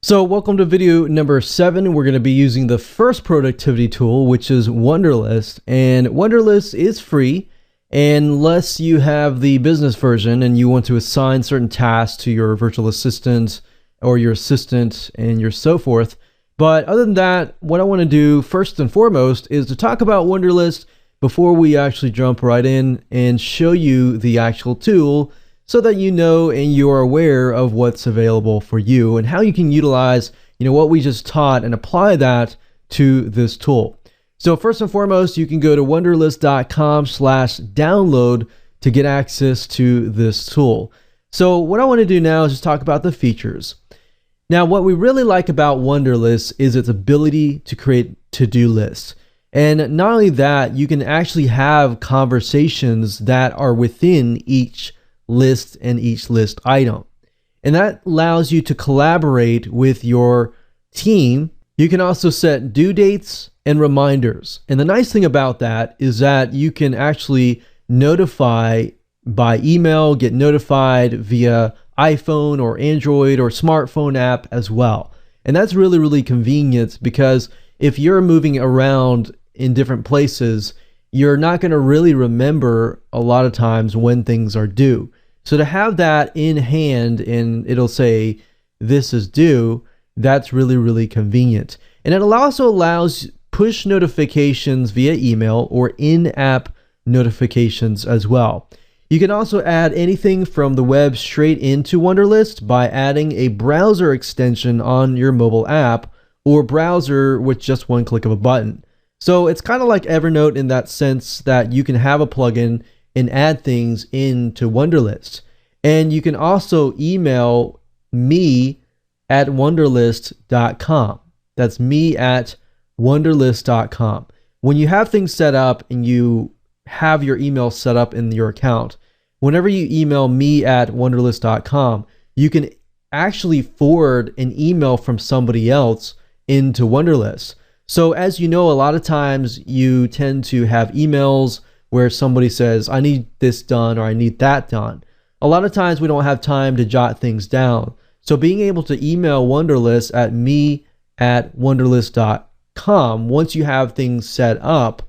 So welcome to video number 7. We're going to be using the first productivity tool, which is Wunderlist. And Wunderlist is free unless you have the business version and you want to assign certain tasks to your virtual assistant or your assistant and your so forth. But other than that, what I want to do first and foremost is to talk about Wunderlist before we actually jump right in and show you the actual tool, so that you know and you're aware of what's available for you and how you can utilize, what we just taught and apply that to this tool. So first and foremost, you can go to wunderlist.com/download to get access to this tool. So what I want to do now is just talk about the features. Now, what we really like about Wunderlist is its ability to create to-do lists. And not only that, you can actually have conversations that are within each list and each list item. And that allows you to collaborate with your team. You can also set due dates and reminders. And the nice thing about that is that you can actually notify by email, get notified via iPhone or Android or smartphone app as well. And that's really, really convenient, because if you're moving around in different places, you're not going to really remember a lot of times when things are due. So to have that in hand and it'll say this is due, that's really, really convenient. And it also allows push notifications via email or in-app notifications as well. You can also add anything from the web straight into Wunderlist by adding a browser extension on your mobile app or browser with just one click of a button. So it's kind of like Evernote in that sense that you can have a plugin and add things into Wunderlist. And you can also email me at wunderlist.com. That's me at wunderlist.com. When you have things set up and you have your email set up in your account, whenever you email me at wunderlist.com, you can actually forward an email from somebody else into Wunderlist. So as you know, a lot of times you tend to have emails where somebody says, I need this done or I need that done. A lot of times we don't have time to jot things down. So being able to email Wunderlist at me at wunderlist.com, once you have things set up,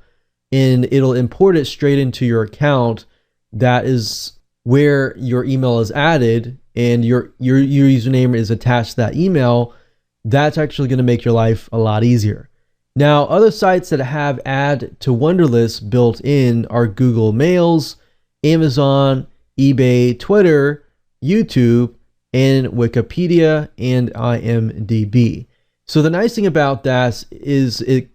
and it'll import it straight into your account, that is where your email is added and your username is attached to that email. That's actually going to make your life a lot easier. Now, other sites that have add to Wunderlist built in are Google Mails, Amazon, eBay, Twitter, YouTube, and Wikipedia and IMDb. So the nice thing about that is it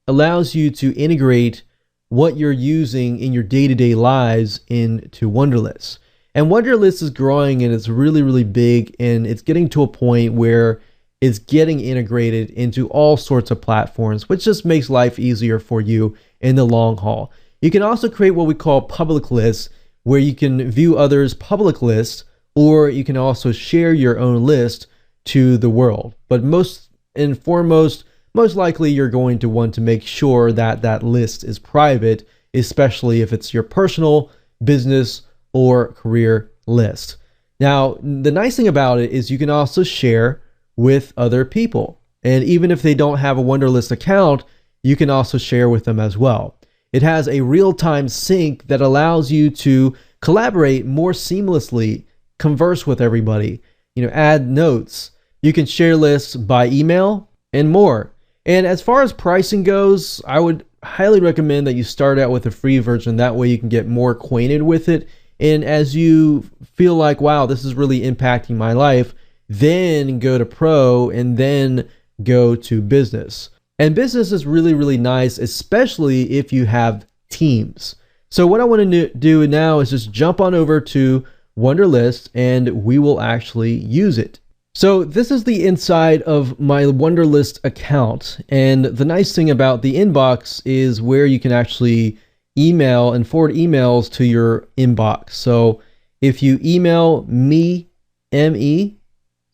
allows you to integrate what you're using in your day-to-day lives into Wunderlist. And Wunderlist is growing and it's really, really big, and it's getting to a point where it's getting integrated into all sorts of platforms, which just makes life easier for you in the long haul. You can also create what we call public lists, where you can view others' public lists, or you can also share your own list to the world. But most and foremost, most likely you're going to want to make sure that that list is private, especially if it's your personal, business, or career list. Now, the nice thing about it is you can also share with other people. And even if they don't have a Wunderlist account, you can also share with them as well. It has a real-time sync that allows you to collaborate more seamlessly, converse with everybody, add notes. You can share lists by email and more. And as far as pricing goes, I would highly recommend that you start out with a free version. That way you can get more acquainted with it. And as you feel like, wow, this is really impacting my life, then go to pro and then go to business. And business is really, really nice, especially if you have teams. So what I want to do now is just jump on over to Wunderlist and we will actually use it. So this is the inside of my Wunderlist account. And the nice thing about the inbox is where you can actually email and forward emails to your inbox. So if you email me, M-E,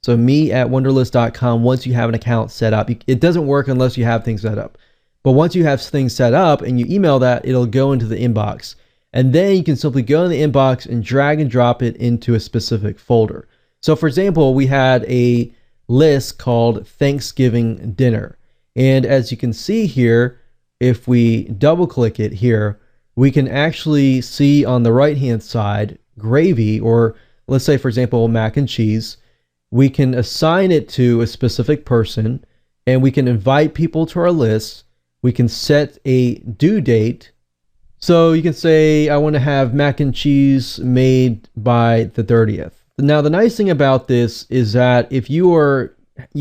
so me at wunderlist.com, once you have an account set up. It doesn't work unless you have things set up. But once you have things set up and you email that, it'll go into the inbox. And then you can simply go in the inbox and drag and drop it into a specific folder. So for example, we had a list called Thanksgiving dinner. And as you can see here, if we double click it here, we can actually see on the right hand side gravy, or let's say for example mac and cheese. We can assign it to a specific person, and we can invite people to our list. We can set a due date. So you can say, I want to have mac and cheese made by the 30th. Now, the nice thing about this is that if you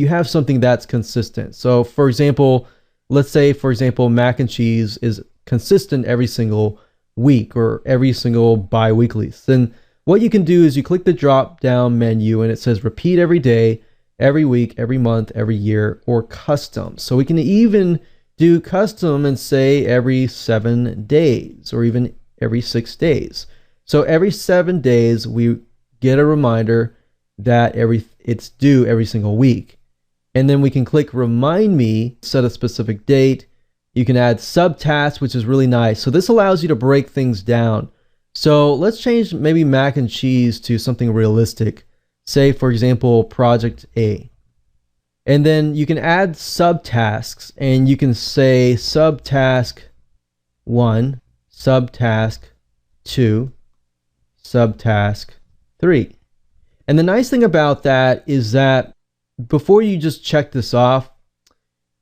have something that's consistent. So for example, let's say, for example, mac and cheese is consistent every single week or every single bi-weekly. Then what you can do is you click the drop down menu and it says repeat every day, every week, every month, every year, or custom. So we can even do custom and say every 7 days or even every 6 days. So every 7 days we get a reminder that it's due every single week. And then we can click remind me, set a specific date. You can add subtasks, which is really nice. So this allows you to break things down. So let's change maybe mac and cheese to something realistic. Say, for example, project A. And then you can add subtasks, and you can say subtask 1, subtask 2, subtask 3. And the nice thing about that is that before you just check this off,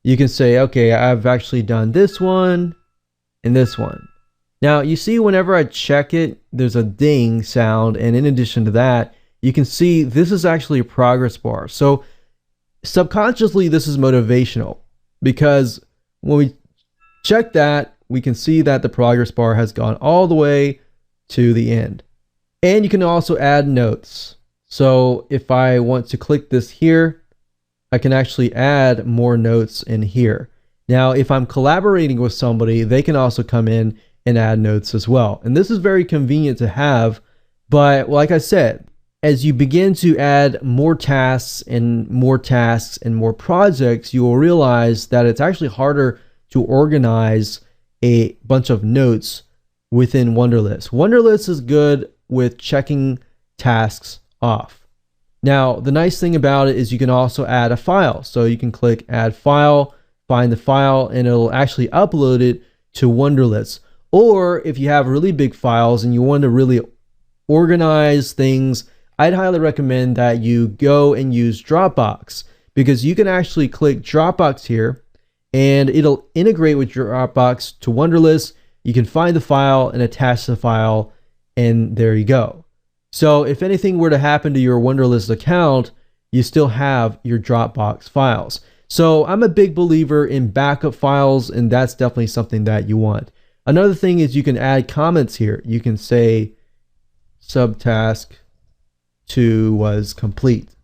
you can say, okay, I've actually done this one and this one. Now, you see whenever I check it, there's a ding sound. And in addition to that, you can see this is actually a progress bar. So subconsciously, this is motivational, because when we check that, we can see that the progress bar has gone all the way to the end. And you can also add notes. So if I want to click this here, I can actually add more notes in here. Now, if I'm collaborating with somebody, they can also come in and add notes as well. And this is very convenient to have. But like I said, as you begin to add more tasks and more tasks and more projects, you will realize that it's actually harder to organize a bunch of notes within Wunderlist. Wunderlist is good with checking tasks off. Now, the nice thing about it is you can also add a file. So you can click add file, find the file, and it'll actually upload it to Wunderlist. Or if you have really big files and you want to really organize things, I'd highly recommend that you go and use Dropbox, because you can actually click Dropbox here and it'll integrate with your Dropbox to Wunderlist. You can find the file and attach the file, and there you go. So if anything were to happen to your Wunderlist account, you still have your Dropbox files. So I'm a big believer in backup files, and that's definitely something that you want. Another thing is you can add comments here. You can say subtask 2 was complete.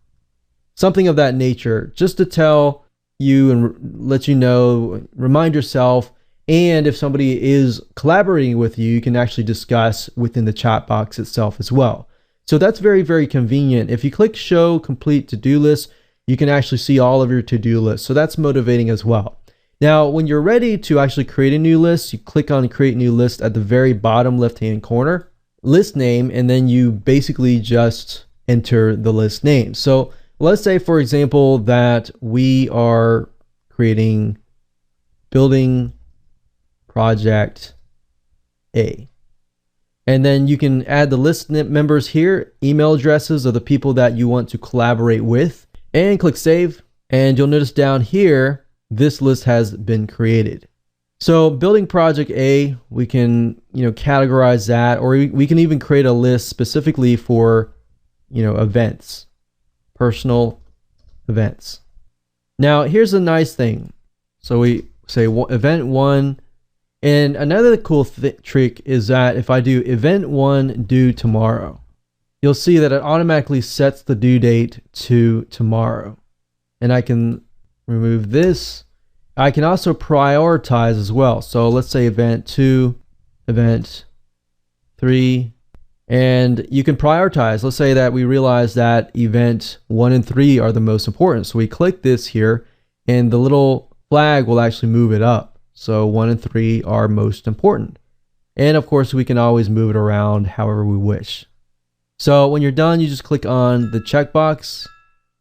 Something of that nature, just to tell you and let you know, remind yourself. And if somebody is collaborating with you, you can actually discuss within the chat box itself as well. So that's very, very convenient. If you click show complete to-do list, you can actually see all of your to-do lists. So that's motivating as well. Now, when you're ready to actually create a new list, you click on create new list at the very bottom left-hand corner, list name, and then you basically just enter the list name. So let's say, for example, that we are creating building project A. And then you can add the list members here, email addresses of the people that you want to collaborate with, and click save. And you'll notice down here, this list has been created. So building project A, we can, categorize that, or we can even create a list specifically for, events, personal events. Now, here's a nice thing. So we say event 1, and another cool trick is that if I do event 1 due tomorrow, you'll see that it automatically sets the due date to tomorrow. And I can remove this. I can also prioritize as well. So let's say event 2, event 3, and you can prioritize. Let's say that we realize that event 1 and 3 are the most important. So we click this here, and the little flag will actually move it up. So 1 and 3 are most important. And of course, we can always move it around however we wish. So when you're done, you just click on the checkbox,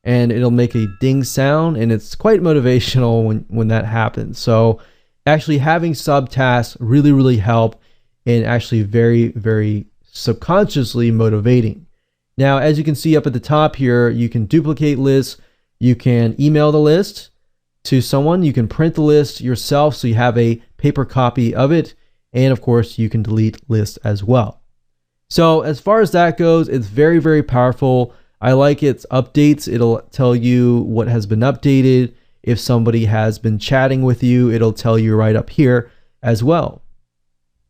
and it'll make a ding sound, and it's quite motivational when that happens. So actually having subtasks really help, and actually very subconsciously motivating. Now, as you can see up at the top here, you can duplicate lists, you can email the list to someone, you can print the list yourself so you have a paper copy of it, and of course you can delete lists as well. So as far as that goes, it's very powerful. I like its updates. It'll tell you what has been updated. If somebody has been chatting with you, it'll tell you right up here as well.